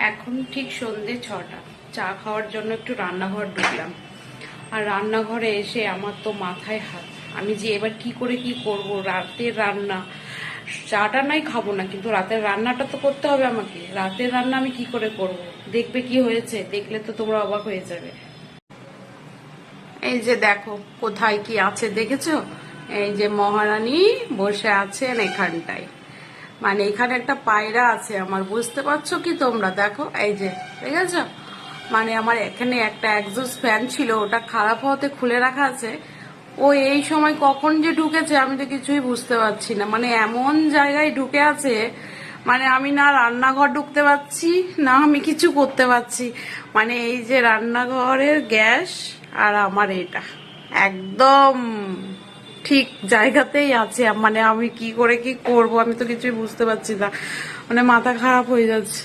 এখন ঠিক সন্ধ্যে 6টা। চা খাওয়ার জন্য একটু রান্নাঘর ঢুকলাম। আর রান্নাঘরে এসে আমার তো মাথায় হাত। আমি যে এবার কি করে কি করব, রাতের রান্না। চাটা নাই খাবো না, কিন্তু রাতের রান্নাটা তো করতে হবে আমাকে। রাতের রান্না আমি কি করে করব? দেখবে কি হয়েছে, দেখলে তো তোমরা অবাক হয়ে যাবে। এই যে দেখো কোথায় কি আছে দেখেছো? এই যে মহারানী বসে আছেন এখানটায়। মানে এখানে একটা পায়রা আছে আমার, বুঝতে পারছো কি তোমরা? দেখো এই যে, দেখেছ? মানে আমার এখানে একটা এক্সস্ট ফ্যান ছিল, ওটা খারাপ হতে খুলে রাখা আছে। ও এই সময় কখন যে ঢুকেছে আমি তো কিছুই বুঝতে পারছি না। মানে এমন জায়গায় ঢুকে আছে, মানে আমি না রান্নাঘর ঢুকতে পারছি না আমি কিছু করতে পারছি। মানে এই যে রান্নাঘরের গ্যাস আর আমার এটা একদম ঠিক জায়গাতেই আছে। মানে আমি কি করে কি করব আমি তো কিছুই বুঝতে পারছি না। মানে মাথা খারাপ হয়ে যাচ্ছে।